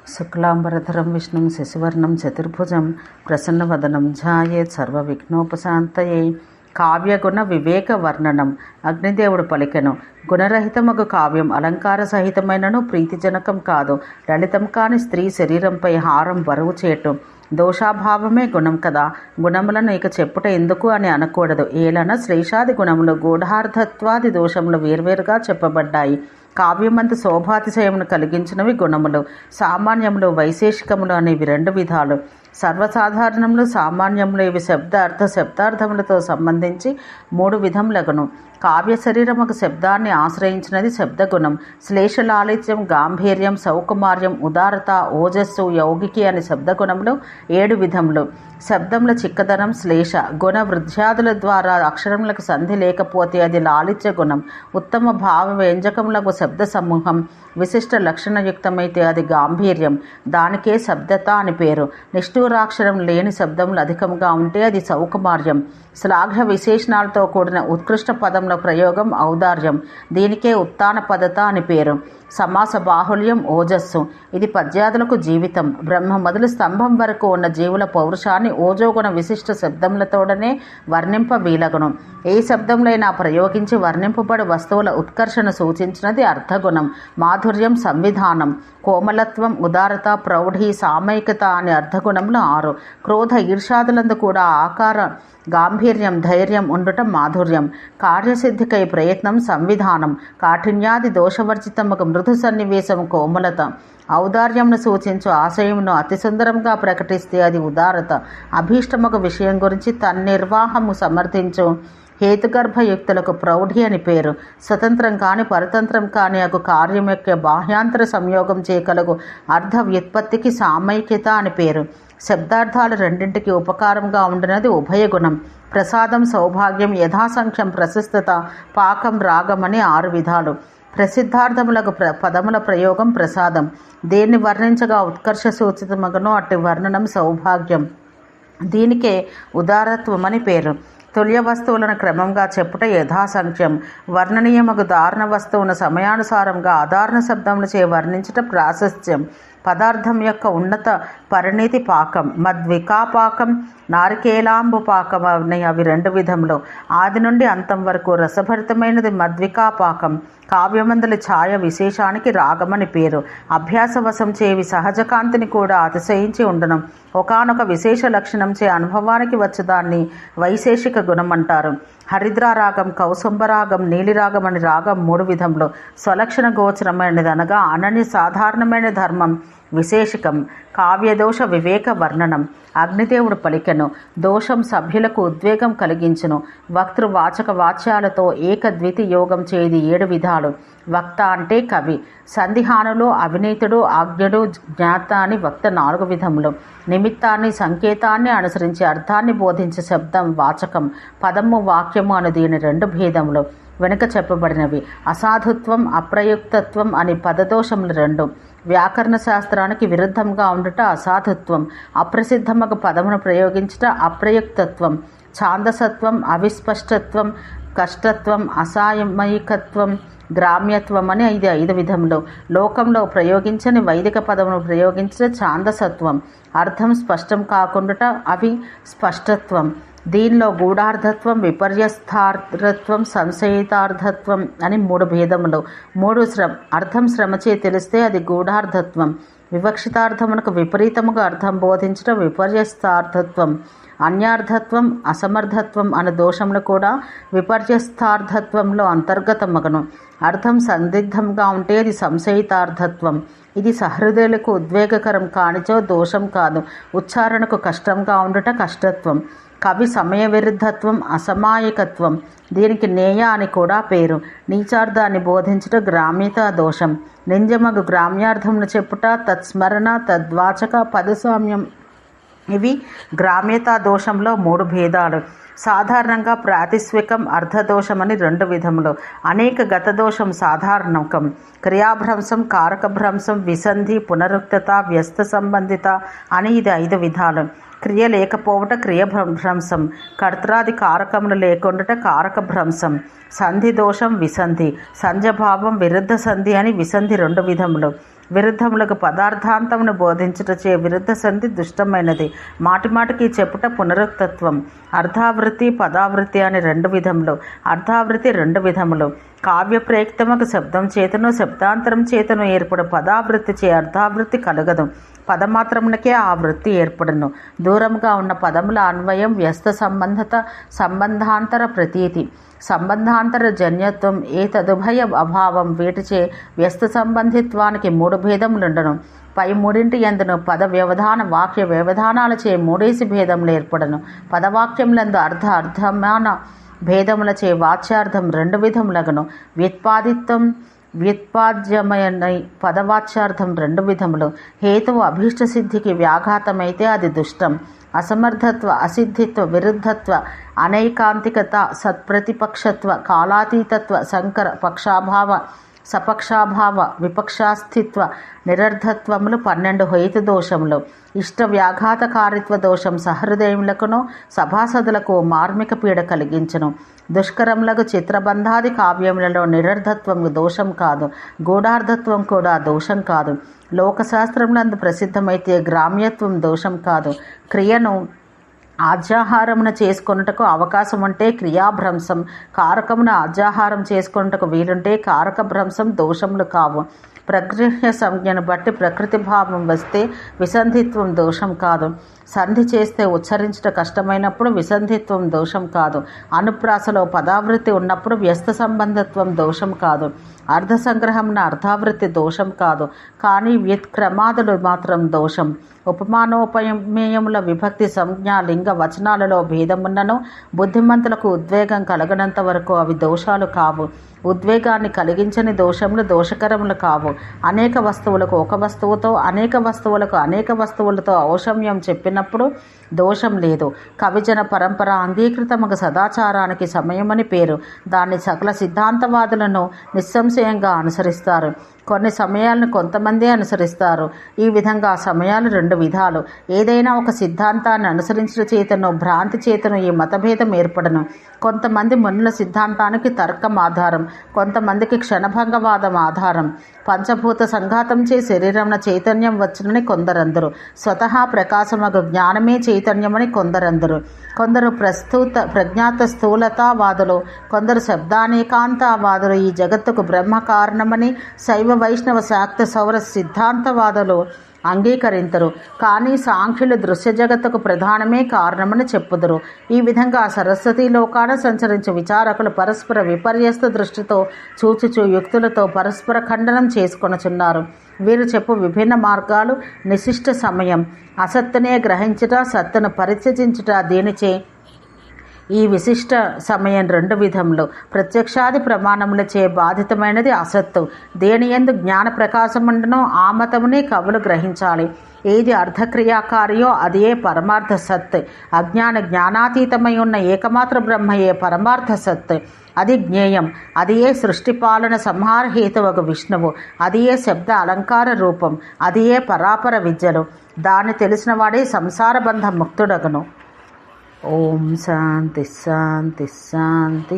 శుక్లాంబరధరం విష్ణుం శశివర్ణం చతుర్భుజం ప్రసన్నవదనం ధ్యాయేత్ సర్వవిఘ్నోపశాంతయే. కావ్యగుణ వివేక వర్ణనం. అగ్నిదేవుడు పలికెను, గుణరహితమగు కావ్యం అలంకార సహితమైనను ప్రీతిజనకం కాదు. లలితం కాని స్త్రీ శరీరంపై హారం బరువు చేటు. దోషాభావమే గుణం కదా. గుణములను ఇక చెప్పుట ఎందుకు అని అనకూడదు. ఏలన శ్రేషాది గుణములు గూఢార్థత్వాది దోషములు వేర్వేరుగా చెప్పబడ్డాయి. కావ్యమంత శోభాతిశయమును కలిగించినవి గుణములు. సామాన్యములు వైశేషికములు అనేవి రెండు విధాలు. సర్వసాధారణములు సామాన్యములు ఇవి శబ్దార్థములతో సంబంధించి మూడు విధములగును. కావ్య శరీరం ఒక శబ్దాన్ని ఆశ్రయించినది శబ్దగుణం. శ్లేషలాలిత్యం, గాంభీర్యం, సౌకుమార్యం, ఉదారత, ఓజస్సు, యౌగికి అని శబ్దగుణములు 7 విధములు. శబ్దముల చిక్కదనం శ్లేష గుణ. వృద్ధ్యాదుల ద్వారా అక్షరములకు సంధి లేకపోతే అది లాలిత్య గుణం. ఉత్తమ భావ వ్యంజకములకు శబ్ద సమూహం విశిష్ట లక్షణయుక్తమైతే అది గాంభీర్యం. దానికే శబ్దత అని పేరు. నిష్ఠూరాక్షరం లేని శబ్దములు అధికంగా ఉంటే అది సౌకుమార్యం. శ్లాఘ్య విశేషణాలతో కూడిన ఉత్కృష్ట పదముల ప్రయోగం ఔదార్యం. దీనికే ఉత్తాన పదత అని పేరు. సమాస బాహుల్యం ఓజస్సు. ఇది పద్యాదులకు జీవితం. బ్రహ్మ మొదలు స్తంభం వరకు ఉన్న జీవుల పౌరుషాన్ని ఓజోగుణ విశిష్ట శబ్దములతోడనే వర్ణింప వీలగును. ఏ శబ్దములైనా ప్రయోగించి వర్ణింపబడు వస్తువుల ఉత్కర్షను సూచించినది అర్థగుణం. మాధుర్యం సంవిధానం. కోమలత్వం, ఉదారత, ప్రౌఢి, సామయికత అనే అర్థగుణములు 6. క్రోధ ఈర్షాదులందు కూడా ఆకార గాంభీర్యం, ధైర్యం ఉండటం మాధుర్యం. కార్యసిద్ధికై ప్రయత్నం సంవిధానం. కాఠిన్యాది దోషవర్జితముకు మృదు సన్నివేశం కోమలత. ఔదార్యంను సూచించు ఆశయమును అతి సుందరంగా ప్రకటిస్తే అది ఉదారత. అభీష్టముకు విషయం గురించి తన్నిర్వాహము సమర్థించు హేతుగర్భయుక్తులకు ప్రౌఢి అని పేరు. స్వతంత్రం కాని పరతంత్రం కాని అగు కార్యం యొక్క బాహ్యాంతర సంయోగం చేయగలగు అర్థ వ్యుత్పత్తికి సామైక్యత అని పేరు. శబ్దార్థాలు రెండింటికి ఉపకారంగా ఉండినది ఉభయగుణం. ప్రసాదం, సౌభాగ్యం, యథాసంఖ్యం, ప్రశస్తత, పాకం, రాగం అని 6 విధాలు. ప్రసిద్ధార్థములకు పదముల ప్రయోగం ప్రసాదం. దేన్ని వర్ణించగా ఉత్కర్ష సూచితమగనో అట్టి వర్ణనం సౌభాగ్యం. దీనికే ఉదారత్వం అని పేరు. తుల్య వస్తువులను క్రమంగా చెప్పుట యథాసంఖ్యం. వర్ణనీయమగు దారుణ వస్తువును సమయానుసారంగా ఆధారణ శబ్దములచే వర్ణించుట ప్రాశస్త్యం. పదార్థం యొక్క ఉన్నత పరిణితి పాకం. మద్వికాపాకం, నారికేలాంబు పాకం అని అవి 2 విధములు. ఆది నుండి అంతం వరకు రసభరితమైనది మద్వికాపాకం. కావ్యమందలి ఛాయ విశేషానికి రాగమని పేరు. అభ్యాసవశం చేవి సహజకాంతిని కూడా అతిశయించి ఉండను. ఒకానొక విశేష లక్షణంచే అనుభవానికి వచ్చేదాన్ని వైశేషిక గుణం అంటారు. హరిద్రారాగం, కౌసుంభరాగం, నీలిరాగం అని రాగం 3 విధములు. స్వలక్షణ గోచరమైనది అనగా అనన్య సాధారణమైన ధర్మం విశేషికం. కావ్యదోష వివేక వర్ణనం. అగ్నిదేవుడు పలికెను, దోషం సభ్యులకు ఉద్వేగం కలిగించును. వక్తృవాచక వాచ్యాలతో ఏకద్వితి యోగం చేది 7 విధాలు. వక్త అంటే కవి. సంధిహానులు, అవినీతుడు, ఆజ్ఞుడు, జ్ఞాత అని వక్త 4 విధములు. నిమిత్తాన్ని, సంకేతాన్ని అనుసరించి అర్థాన్ని బోధించే శబ్దం వాచకం. పదము, వాక్యము అను దీని 2 భేదములు వెనుక చెప్పబడినవి. అసాధుత్వం, అప్రయుక్తత్వం అని పదదోషములు 2. వ్యాకరణ శాస్త్రానికి విరుద్ధంగా ఉండుట అసాధుత్వం. అప్రసిద్ధమగు పదమును ప్రయోగించుట అప్రయుక్తత్వం. ఛాందసత్వం, అవిస్పష్టత్వం, కష్టత్వం, అసామయికత్వం, గ్రామ్యత్వం అని ఇది 5 విధములు. లోకంలో ప్రయోగించని వైదిక పదమును ప్రయోగించిన ఛాందసత్వం. అర్థం స్పష్టం కాకుండుట అవి స్పష్టత్వం. దీనిలో గూఢార్థత్వం, విపర్యస్థార్థత్వం, సంశయితార్థత్వం అని 3 భేదములు. 3 అర్థం శ్రమచే తెలిస్తే అది గూఢార్థత్వం. వివక్షితార్థమునకు విపరీతముగా అర్థం బోధించడం విపర్యస్థార్థత్వం. అన్యార్థత్వం, అసమర్థత్వం అనే దోషములు కూడా విపర్యస్థార్థత్వంలో అంతర్గతమగను. అర్థం సందిగ్ధంగా ఉంటే అది సంశయితార్థత్వం. ఇది సహృదయులకు ఉద్వేగకరం కానిచో దోషం కాదు. ఉచ్చారణకు కష్టంగా ఉండుట కష్టత్వం. కవి సమయ విరుద్ధత్వం, అసమాయకత్వం. దీనికి నేయ అని కూడా పేరు. నీచార్థాన్ని బోధించుట గ్రామ్యతా దోషం. నింజమగు గ్రామ్యార్థమును చెప్పుట తత్స్మరణ, తద్వాచక, పదసామ్యం ఇవి గ్రామ్యతా దోషంలో 3 భేదాలు. సాధారణంగా ప్రాతిస్వికం, అర్ధదోషమని 2 విధములు. అనేక గతదోషం సాధారణకం. క్రియాభ్రంశం, కారకభ్రంశం, విసంధి, పునరుక్తత, వ్యస్త సంబంధిత అని ఇది 5 విధాలు. క్రియ లేకపోవట క్రియభ్రంశం. కర్త్రాది కారకములు లేకుండాట కారక భ్రంశం. సంధి దోషం విసంధి. సంధ్యభావం విరుద్ధ సంధి అని విసంధి 2 విధములు. విరుద్ధములకు పదార్థాంతమును బోధించుటచే విరుద్ధ సంధి దుష్టమైనది. మాటిమాటికి చెప్పుట పునరుక్తత్వం. అర్ధావృత్తి పదావృత్తి అని రెండు విధములు. అర్ధావృత్తి రెండు విధములు. కావ్య ప్రయుక్తముకు శబ్దం చేతను శబ్దాంతరం చేతను ఏర్పడు పదావృత్తి చే అర్ధావృత్తి కలగదు. పదమాత్రమునకే ఆ వృత్తి ఏర్పడును. దూరముగా ఉన్న పదముల అన్వయం వ్యస్త సంబంధత సంబంధాంతర ప్రతీతి. సంబంధాంతర జన్యత్వం ఏ తదుభయ అభావం. వీటిచే వ్యస్త సంబంధిత్వానికి మూడు భేదములుండను. పై మూడింటి యందును పద వ్యవధాన వాక్య వ్యవధానాలచే మూడేసి భేదములు ఏర్పడను. పదవాక్యములందు అర్థమాన భేదములచే వాచ్యార్థం రెండు విధములగును. వ్యుత్పాదిత్వం వ్యుత్పాద్యమైన పదవాచ్యార్థం రెండు విధములు. హేతువు అభీష్ట సిద్ధికి వ్యాఘాతమైతే అది దుష్టం. అసమర్థత్వ అసిద్ధిత్వ విరుద్ధత్వ అనైకాంతికత సత్ప్రతిపక్షత్వ కాలాతీతత్వ సంకర పక్షాభావ సపక్షాభావ విపక్షాస్థిత్వ నిరర్ధత్వములు 12 హేతు దోషములు. ఇష్ట వ్యాఘాతకారిత్వ దోషం సహృదయములకును సభాసదులకు మార్మిక పీడ కలిగించును. దుష్కరములకు చిత్రబంధాది కావ్యములలో నిరర్ధత్వము దోషం కాదు, గూఢార్థత్వం కూడా దోషం కాదు. లోకశాస్త్రములందు ప్రసిద్ధమైతే గ్రామ్యత్వం దోషం కాదు. క్రియను ఆజ్యాహారమున చేసుకొనుటకు అవకాశం ఉంటే క్రియాభ్రంశం, కారకమున ఆజ్యాహారం చేసుకొనుటకు వీలుంటే కారక భ్రంశం దోషములు కావు. ప్రగృహ్య సంజ్ఞను బట్టి ప్రకృతి భావం వస్తే విసంధిత్వం దోషం కాదు. సంధి చేస్తే ఉచ్చరించట కష్టమైనప్పుడు విసంధిత్వం దోషం కాదు. అనుప్రాసలో పదావృత్తి ఉన్నప్పుడు వ్యస్త సంబంధత్వం దోషం కాదు. అర్ధ సంగ్రహమున అర్ధావృత్తి దోషం కాదు. కానీ వ్యుత్క్రమాదులు మాత్రం దోషం. ఉపమానోపమేయముల విభక్తి సంజ్ఞ లింగ వచనాలలో భేదమున్నను బుద్ధిమంతులకు ఉద్వేగం కలగనంత వరకు అవి దోషాలు కావు. ఉద్వేగాన్ని కలిగించని దోషములు దోషకరములు కావు. అనేక వస్తువులకు ఒక వస్తువుతో అనేక వస్తువులకు అనేక వస్తువులతో ఔషమ్యం చెప్పినప్పుడు దోషం లేదు. కవిజన పరంపర అంగీకృతముగా సదాచారానికి సమయమని పేరు. దాన్ని సకల సిద్ధాంతవాదులను నిస్సంశయంగా అనుసరిస్తారు. కొన్ని సమయాలను కొంతమంది అనుసరిస్తారు. ఈ విధంగా సమయాలు రెండు విధాలు. ఏదైనా ఒక సిద్ధాంతాన్ని అనుసరించిన చేతను భ్రాంతి చేతను ఈ మతభేదం ఏర్పడను. కొంతమంది మునుల సిద్ధాంతానికి తర్కం ఆధారం, కొంతమందికి క్షణభంగవాదం ఆధారం. పంచభూత సంఘాతంచే శరీరమున చైతన్యం వచ్చునని కొందరందరు, స్వతహా ప్రకాశమగు జ్ఞానమే చైతన్యమని కొందరందరు. కొందరు ప్రజ్ఞాత స్థూలతావాదులు, కొందరు శబ్దానేకాంతవాదులు ఈ జగత్తుకు బ్రహ్మ కారణమని శైవ వైష్ణవ శాక్త సౌర సిద్ధాంతవాదులు అంగీకరించరు. కానీ సాంఖ్యులు దృశ్య జగత్తుకు ప్రధానమే కారణమని చెప్పుదురు. ఈ విధంగా సరస్వతీ లోకాన సంచరించే విచారకులు పరస్పర విపర్యస్త దృష్టితో చూచుచు యుక్తులతో పరస్పర ఖండనం చేసుకొనుచున్నారు. వీరు చెప్పు విభిన్న మార్గాలు నిశిష్ట సమయం, అసత్తునే గ్రహించుట, సత్తును పరిత్యజించుట. దీనిచే ఈ విశిష్ట సమయం రెండు విధములు. ప్రత్యక్షాది ప్రమాణములచే బాధితమైనది అసత్తు. దేనియందు జ్ఞాన ప్రకాశముండునో ఆ మతమునే కవులు గ్రహించాలి. ఏది అర్ధక్రియాకారియో అదే పరమార్థ సత్. అజ్ఞాన జ్ఞానాతీతమై ఉన్న ఏకమాత్ర బ్రహ్మయే పరమార్థ సత్. అది జ్ఞేయం. అది ఏ సృష్టిపాలన సంహార హేతువగు విష్ణువు. అది ఏ శబ్ద అలంకార రూపం. అది ఏ పరాపర విద్యలు. దాన్ని తెలిసిన వాడే సంసార బంధ ముక్తుడగను. ఓం శాంతి శాంతి శాంతి.